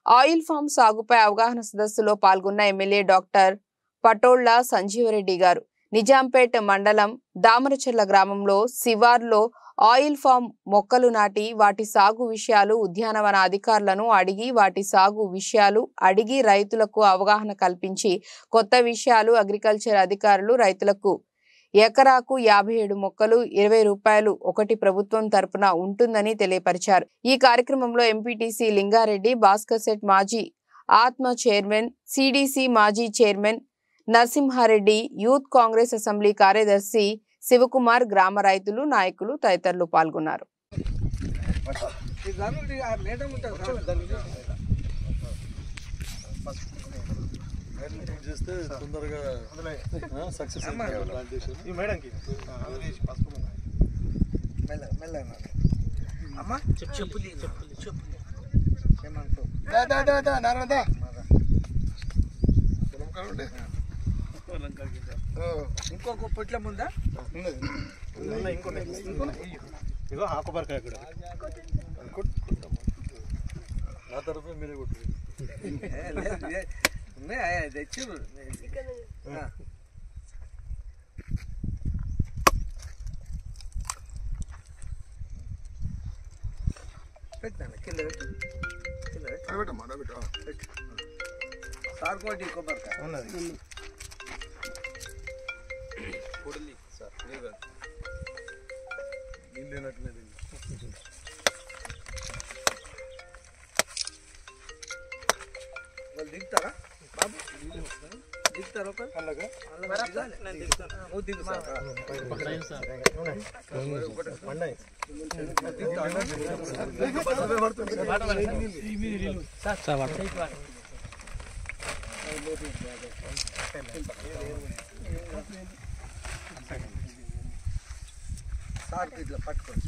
Oil form సాగుపై అవగాహన సదస్సులో పాల్గొన్న ఎమ్మెల్యే డాక్టర్ పటోళ్ల సంజీవరెడ్డి గారు నిజాంపేట్ మండలం దామరచెర్ల గ్రామంలో శివార్లో ఆయిల్ ఫామ్ మొక్కలు నాటి వాటి సాగు విషయాలు ఉద్యానవన అధికారులను అడిగి రైతులకు అవగాహన కల్పించి కొత్త విషయాలు అగ్రికల్చర్ అధికారులు రైతులకు ఎకరాకు 57 మొక్కలు 20 రూపాయలు ఒకటి ప్రభుత్వం తరపున ఉంటుందని తెలియపరిచారు। ఈ కార్యక్రమంలో ఎంపీటీసీ లింగారెడ్డి, భాస్కర్ సెట్ మాజీ ఆత్మ చైర్మన్, సిడిసి మాజీ chairman Narasimha Reddy, youth Congress assembly కార్యదర్శి శివకుమార్, గ్రామ రైతులు, నాయకులు తదితరులు పాల్గొన్నారు। ఇంకొక పొట్ల ముందా ఇగో ఆకుపరకాయ కూడా నా తరఫు మీరే కొట్టు తెచ్చు పెట్టాను కింద సార్ కోటి కొబ్బరికాయ ఉన్నది సార్ నీళ్ళేనట్లేదు వాళ్ళు దిగుతారా బాబు దిగుతారా దిగు సార్ ఇట్లా పట్టుకోండి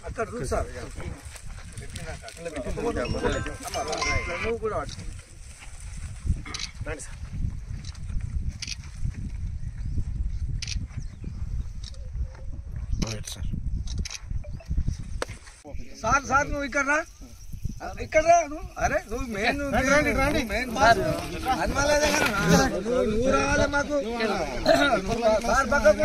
అక్కడ చూసారు నువ్వు కూడా రండి సార్ సార్ నువ్వు ఇక్కడ రా నువ్వు అరే నువ్వు మెయిన్ నువ్వు రావాలి మాకు సార్ పక్కకు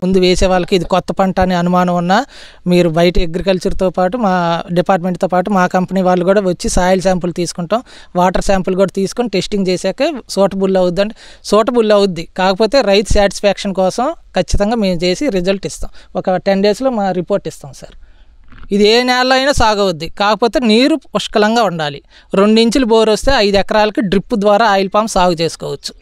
ముందు వేసే వాళ్ళకి ఇది కొత్త పంట అనే అనుమానం ఉన్నా మీరు బయట అగ్రికల్చర్తో పాటు మా డిపార్ట్మెంట్తో పాటు మా కంపెనీ వాళ్ళు కూడా వచ్చి సాయిల్ శాంపుల్ తీసుకుంటాం, వాటర్ శాంపుల్ కూడా తీసుకొని టెస్టింగ్ చేశాక సూటబుల్ అవుద్దండి, సూటబుల్ అవుద్ది। కాకపోతే రైతు సాటిస్ఫాక్షన్ కోసం ఖచ్చితంగా మేము చేసి రిజల్ట్ ఇస్తాం। ఒక 10 డేస్లో మా రిపోర్ట్ ఇస్తాం సార్। ఇది ఏ నేలలో అయినా సాగవుద్ది, కాకపోతే నీరు పుష్కలంగా ఉండాలి। 2 ఇంచులు బోర్ వస్తే 5 ఎకరాలకి డ్రిప్ ద్వారా ఆయిల్ పామ్ సాగు చేసుకోవచ్చు।